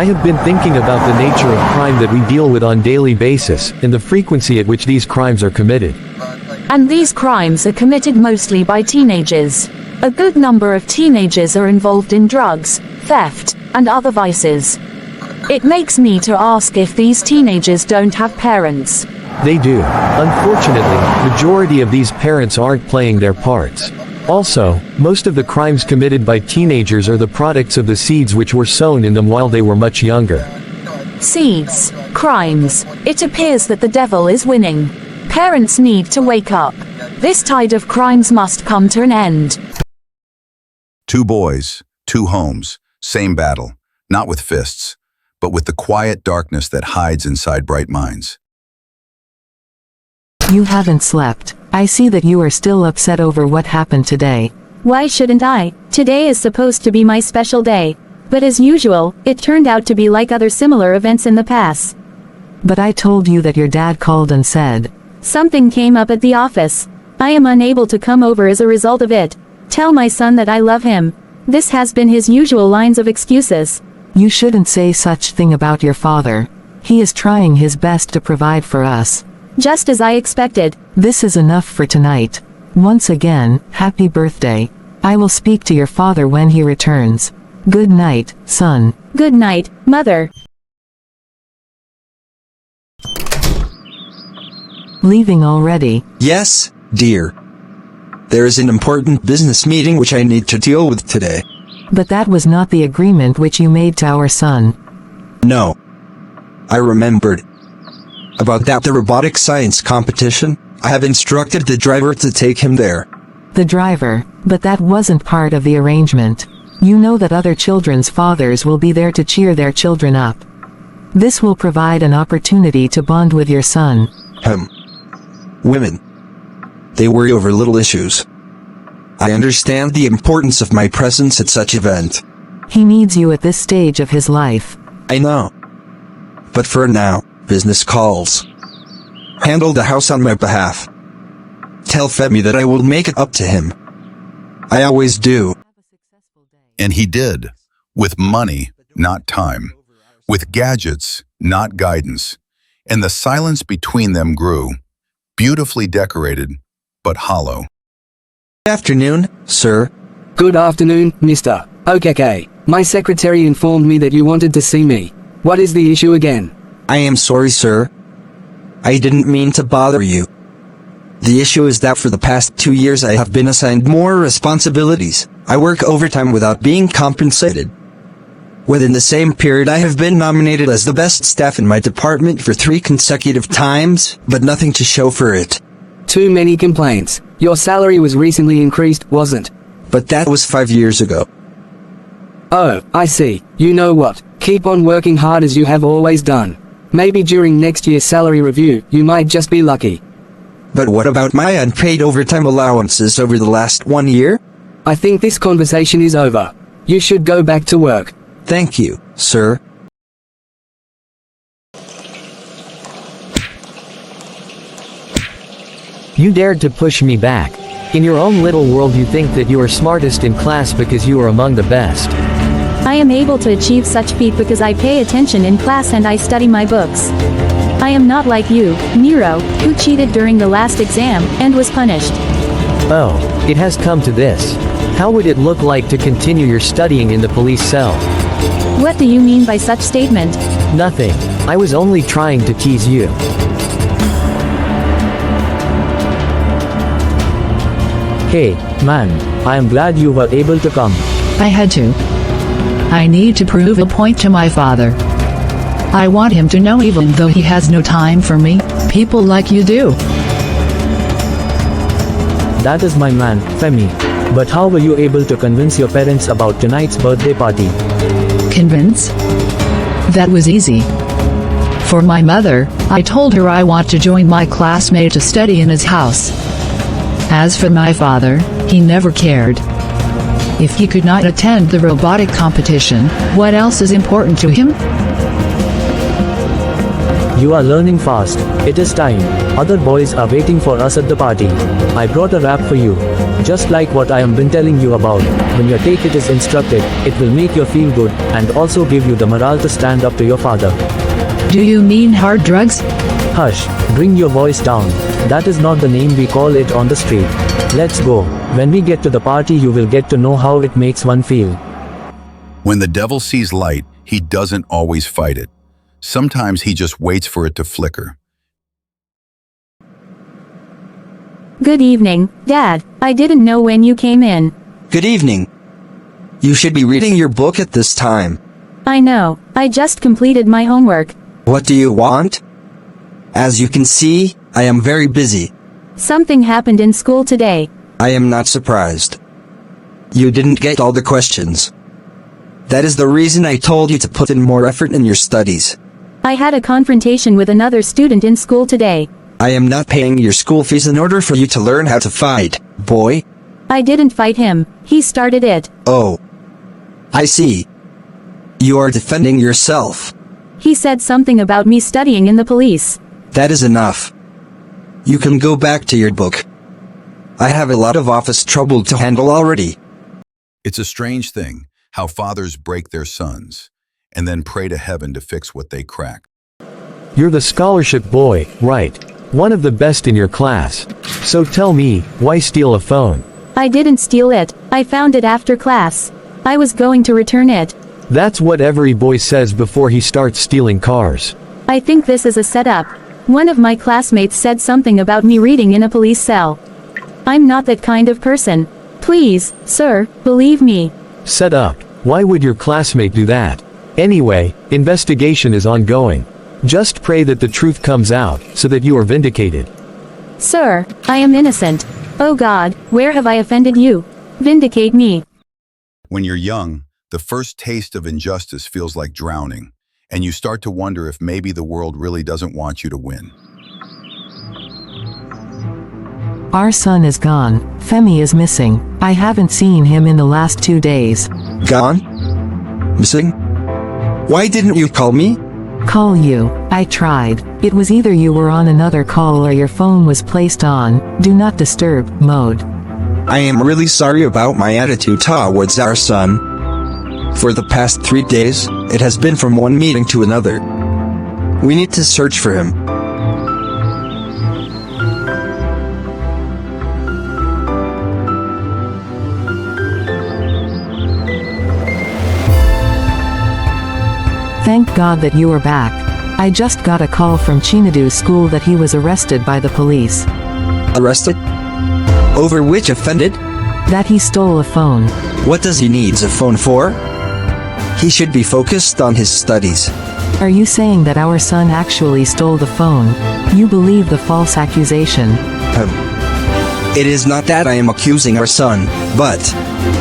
I have been thinking about the nature of crime that we deal with on daily basis, and the frequency at which these crimes are committed. And these crimes are committed mostly by teenagers. A good number of teenagers are involved in drugs, theft, and other vices. It makes me to ask if these teenagers don't have parents. They do. Unfortunately, majority of these parents aren't playing their parts. Also, most of the crimes committed by teenagers are the products of the seeds which were sown in them while they were much younger. Seeds. Crimes. It appears that the devil is winning. Parents need to wake up. This tide of crimes must come to an end. 2 boys, 2 homes, same battle, not with fists, but with the quiet darkness that hides inside bright minds. You haven't slept. I see that you are still upset over what happened today. Why shouldn't I? Today is supposed to be my special day. But as usual, it turned out to be like other similar events in the past. But I told you that your dad called and said something came up at the office. I am unable to come over as a result of it. Tell my son that I love him. This has been his usual lines of excuses. You shouldn't say such thing about your father. He is trying his best to provide for us. Just as I expected. This is enough for tonight. Once again, happy birthday. I will speak to your father when he returns. Good night, son. Good night, mother. Leaving already? Yes, dear. There is an important business meeting which I need to deal with today. But that was not the agreement which you made to our son. No. I remembered. About the robotic science competition, I have instructed the driver to take him there. The driver, but that wasn't part of the arrangement. You know that other children's fathers will be there to cheer their children up. This will provide an opportunity to bond with your son. Women. They worry over little issues. I understand the importance of my presence at such event. He needs you at this stage of his life. I know. But for now, business calls. Handle the house on my behalf. Tell Femi that I will make it up to him. I always do. And he did, with money, not time, with gadgets, not guidance, and the silence between them grew, beautifully decorated, but hollow. Good afternoon, sir. Good afternoon, Mr. Okay. My secretary informed me that you wanted to see me. What is the issue again? I am sorry, sir. I didn't mean to bother you. The issue is that for the past 2 years I have been assigned more responsibilities. I work overtime without being compensated. Within the same period I have been nominated as the best staff in my department for 3 consecutive times, but nothing to show for it. Too many complaints. Your salary was recently increased, wasn't? But that was 5 years ago. Oh, I see. You know what? Keep on working hard as you have always done. Maybe during next year's salary review, you might just be lucky. But what about my unpaid overtime allowances over the last 1 year? I think this conversation is over. You should go back to work. Thank you, sir. You dared to push me back. In your own little world you think that you are smartest in class because you are among the best. I am able to achieve such feat because I pay attention in class and I study my books. I am not like you, Nero, who cheated during the last exam and was punished. Oh, it has come to this. How would it look like to continue your studying in the police cell? What do you mean by such statement? Nothing. I was only trying to tease you. Hey, man, I am glad you were able to come. I had to. I need to prove a point to my father. I want him to know even though he has no time for me, people like you do. That is my man, Femi. But how were you able to convince your parents about tonight's birthday party? Convince? That was easy. For my mother, I told her I want to join my classmate to study in his house. As for my father, he never cared. If he could not attend the robotic competition, what else is important to him? You are learning fast. It is time. Other boys are waiting for us at the party. I brought a rap for you. Just like what I have been telling you about. When your take it is instructed, it will make you feel good, and also give you the morale to stand up to your father. Do you mean hard drugs? Hush, bring your voice down. That is not the name we call it on the street. Let's go. When we get to the party, you will get to know how it makes one feel. When the devil sees light, he doesn't always fight it. Sometimes he just waits for it to flicker. Good evening, Dad. I didn't know when you came in. Good evening. You should be reading your book at this time. I know. I just completed my homework. What do you want? As you can see, I am very busy. Something happened in school today. I am not surprised. You didn't get all the questions. That is the reason I told you to put in more effort in your studies. I had a confrontation with another student in school today. I am not paying your school fees in order for you to learn how to fight, boy. I didn't fight him. He started it. Oh. I see. You are defending yourself. He said something about me studying in the police. That is enough. You can go back to your book. I have a lot of office trouble to handle already. It's a strange thing how fathers break their sons and then pray to heaven to fix what they crack. You're the scholarship boy, right? One of the best in your class. So tell me, why steal a phone? I didn't steal it. I found it after class. I was going to return it. That's what every boy says before he starts stealing cars. I think this is a setup. One of my classmates said something about me reading in a police cell. I'm not that kind of person. Please, sir, believe me. Set up. Why would your classmate do that? Anyway, investigation is ongoing. Just pray that the truth comes out, so that you are vindicated. Sir, I am innocent. Oh God, where have I offended you? Vindicate me. When you're young, the first taste of injustice feels like drowning, and you start to wonder if maybe the world really doesn't want you to win. Our son is gone. Femi is missing. I haven't seen him in the last 2 days. Gone? Missing? Why didn't you call me? Call you. I tried. It was either you were on another call or your phone was placed on do not disturb mode. I am really sorry about my attitude towards our son. For the past 3 days, it has been from one meeting to another. We need to search for him. Thank God that you are back. I just got a call from Chinadu's school that he was arrested by the police. Arrested? Over which offended? That he stole a phone. What does he need a phone for? He should be focused on his studies. Are you saying that our son actually stole the phone? You believe the false accusation? It is not that I am accusing our son, but...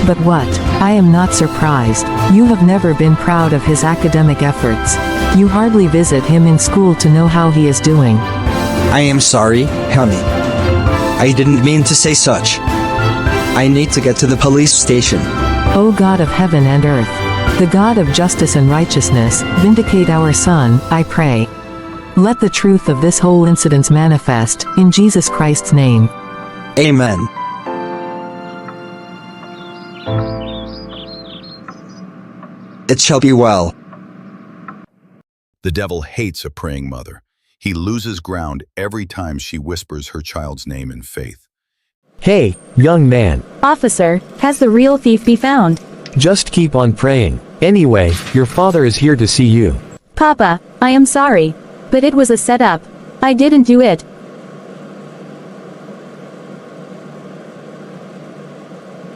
But what? I am not surprised. You have never been proud of his academic efforts. You hardly visit him in school to know how he is doing. I am sorry, honey. I didn't mean to say such. I need to get to the police station. O God of heaven and earth, the God of justice and righteousness, vindicate our son, I pray. Let the truth of this whole incident manifest, in Jesus Christ's name. Amen. It shall be well. The devil hates a praying mother. He loses ground every time she whispers her child's name in faith. Hey, young man. Officer, has the real thief be found? Just keep on praying. Anyway, your father is here to see you. Papa, I am sorry. But it was a setup. I didn't do it.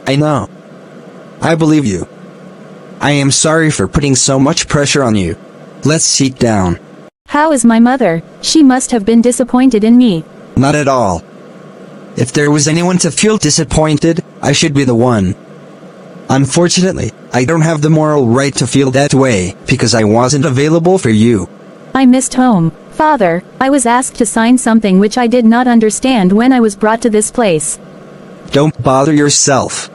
I know. I believe you. I am sorry for putting so much pressure on you. Let's sit down. How is my mother? She must have been disappointed in me. Not at all. If there was anyone to feel disappointed, I should be the one. Unfortunately, I don't have the moral right to feel that way, because I wasn't available for you. I missed home. Father, I was asked to sign something which I did not understand when I was brought to this place. Don't bother yourself.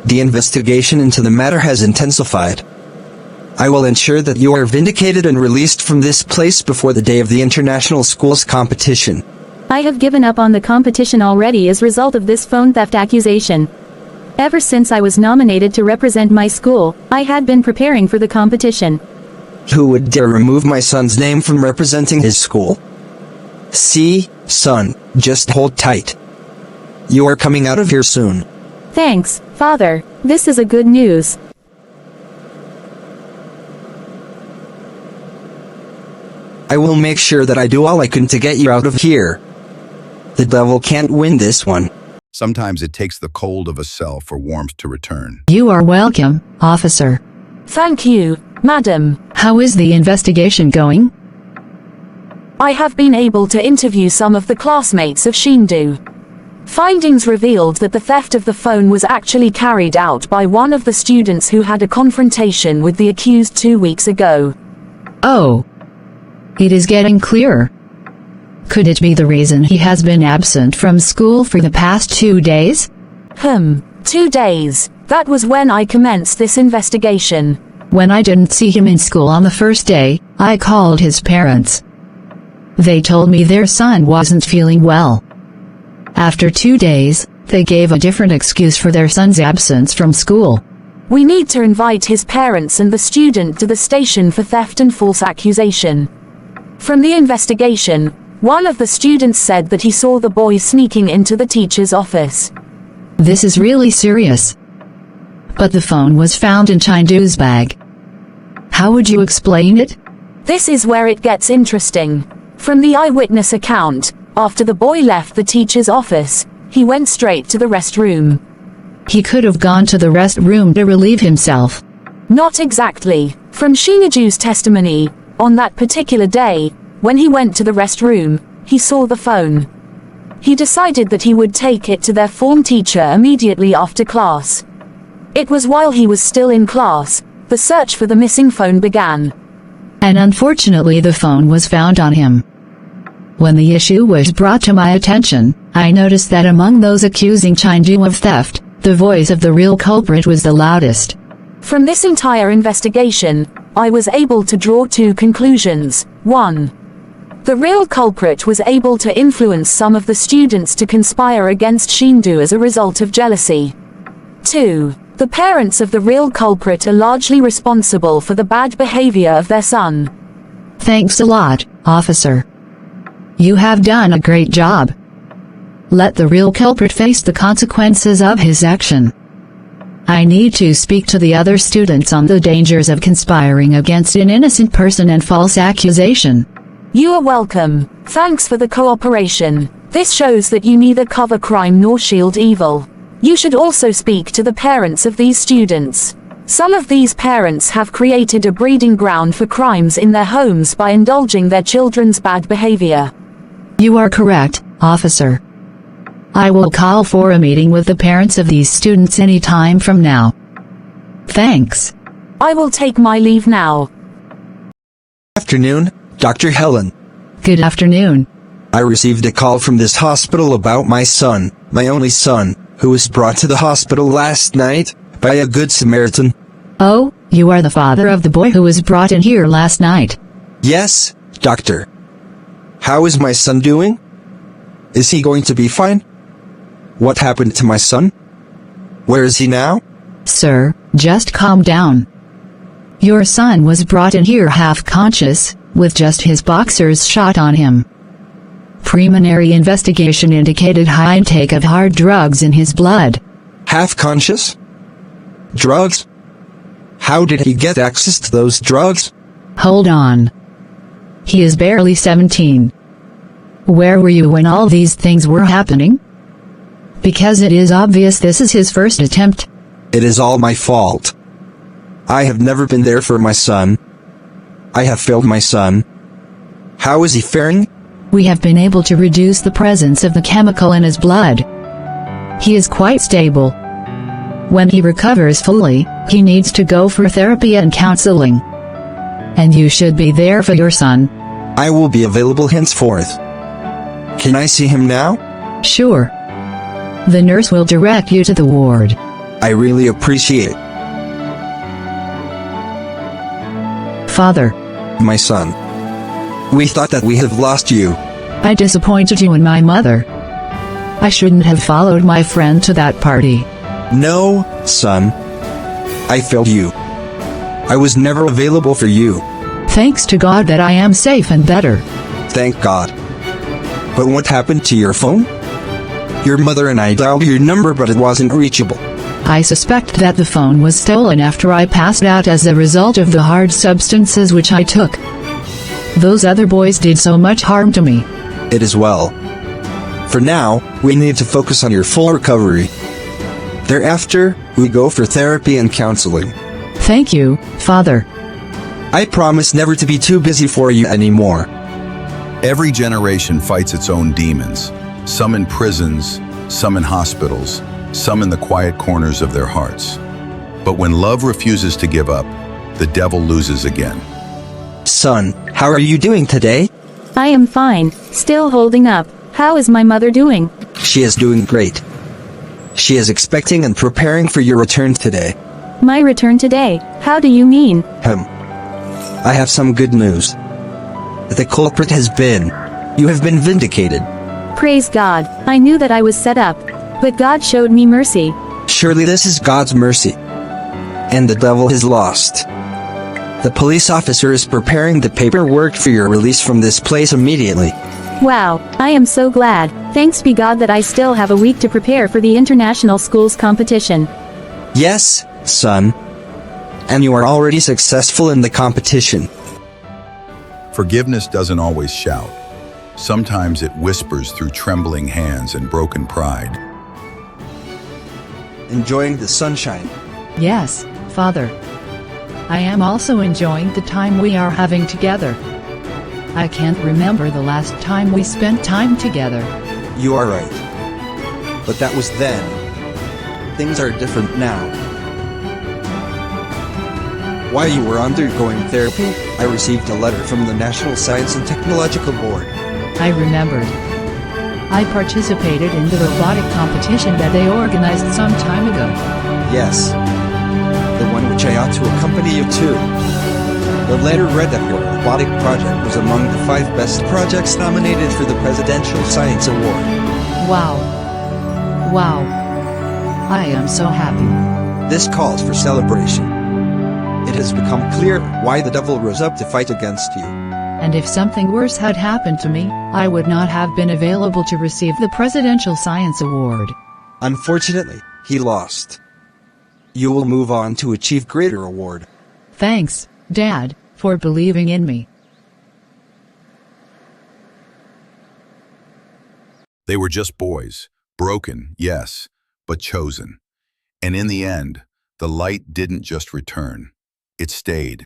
The investigation into the matter has intensified. I will ensure that you are vindicated and released from this place before the day of the international schools competition. I have given up on the competition already as a result of this phone theft accusation. Ever since I was nominated to represent my school, I had been preparing for the competition. Who would dare remove my son's name from representing his school? See, son, just hold tight. You are coming out of here soon. Thanks, Father. This is a good news. I will make sure that I do all I can to get you out of here. The devil can't win this one. Sometimes it takes the cold of a cell for warmth to return. You are welcome, officer. Thank you, madam. How is the investigation going? I have been able to interview some of the classmates of Shindu. Findings revealed that the theft of the phone was actually carried out by one of the students who had a confrontation with the accused 2 weeks ago. Oh. It is getting clearer. Could it be the reason he has been absent from school for the past 2 days? 2 days. That was when I commenced this investigation. When I didn't see him in school on the first day, I called his parents. They told me their son wasn't feeling well. After 2 days, they gave a different excuse for their son's absence from school. We need to invite his parents and the student to the station for theft and false accusation. From the investigation, one of the students said that he saw the boy sneaking into the teacher's office. This is really serious. But the phone was found in Chindu's bag. How would you explain it? This is where it gets interesting. From the eyewitness account, after the boy left the teacher's office, he went straight to the restroom. He could have gone to the restroom to relieve himself. Not exactly. From Shinaju's testimony, on that particular day, when he went to the restroom, he saw the phone. He decided that he would take it to their form teacher immediately after class. It was while he was still in class, the search for the missing phone began. And unfortunately the phone was found on him. When the issue was brought to my attention, I noticed that among those accusing Chindu of theft, the voice of the real culprit was the loudest. From this entire investigation, I was able to draw 2 conclusions. 1. The real culprit was able to influence some of the students to conspire against Shindu as a result of jealousy. 2. The parents of the real culprit are largely responsible for the bad behavior of their son. Thanks a lot, officer. You have done a great job. Let the real culprit face the consequences of his action. I need to speak to the other students on the dangers of conspiring against an innocent person and false accusation. You are welcome. Thanks for the cooperation. This shows that you neither cover crime nor shield evil. You should also speak to the parents of these students. Some of these parents have created a breeding ground for crimes in their homes by indulging their children's bad behavior. You are correct, officer. I will call for a meeting with the parents of these students any time from now. Thanks. I will take my leave now. Afternoon, Dr. Helen. Good afternoon. I received a call from this hospital about my son, my only son, who was brought to the hospital last night by a good Samaritan. Oh, you are the father of the boy who was brought in here last night. Yes, doctor. How is my son doing? Is he going to be fine? What happened to my son? Where is he now? Sir, just calm down. Your son was brought in here half-conscious, with just his boxers shot on him. Preliminary investigation indicated high intake of hard drugs in his blood. Half-conscious? Drugs? How did he get access to those drugs? Hold on. He is barely 17. Where were you when all these things were happening? Because it is obvious this is his first attempt. It is all my fault. I have never been there for my son. I have failed my son. How is he faring? We have been able to reduce the presence of the chemical in his blood. He is quite stable. When he recovers fully, he needs to go for therapy and counseling. And you should be there for your son. I will be available henceforth. Can I see him now? Sure. The nurse will direct you to the ward. I really appreciate it. Father, My son. We thought that we have lost you. I disappointed you and my mother. I shouldn't have followed my friend to that party. No, son. I failed you. I was never available for you. Thanks to God that I am safe and better. Thank God. But what happened to your phone? Your mother and I dialed your number, but it wasn't reachable. I suspect that the phone was stolen after I passed out as a result of the hard substances which I took. Those other boys did so much harm to me. It is well. For now, we need to focus on your full recovery. Thereafter, we go for therapy and counseling. Thank you, Father. I promise never to be too busy for you anymore. Every generation fights its own demons, some in prisons, some in hospitals, some in the quiet corners of their hearts. But when love refuses to give up, the devil loses again. Son, how are you doing today? I am fine, still holding up. How is my mother doing? She is doing great. She is expecting and preparing for your return today. My return today? How do you mean? I have some good news. The culprit has been. You have been vindicated. Praise God, I knew that I was set up. But God showed me mercy. Surely this is God's mercy. And the devil is lost. The police officer is preparing the paperwork for your release from this place immediately. Wow, I am so glad. Thanks be God that I still have a week to prepare for the international schools competition. Yes, son. And you are already successful in the competition. Forgiveness doesn't always shout. Sometimes it whispers through trembling hands and broken pride. Enjoying the sunshine. Yes, Father. I am also enjoying the time we are having together. I can't remember the last time we spent time together. You are right. But that was then. Things are different now. While you were undergoing therapy, I received a letter from the National Science and Technological Board. I remembered. I participated in the robotic competition that they organized some time ago. Yes. The one which I ought to accompany you to. The letter read that your robotic project was among the 5 best projects nominated for the Presidential Science Award. Wow. Wow. I am so happy. This calls for celebration. It has become clear why the devil rose up to fight against you. And if something worse had happened to me, I would not have been available to receive the Presidential Science Award. Unfortunately, he lost. You will move on to achieve greater award. Thanks, Dad, for believing in me. They were just boys, broken, yes, but chosen. And in the end, the light didn't just return, it stayed.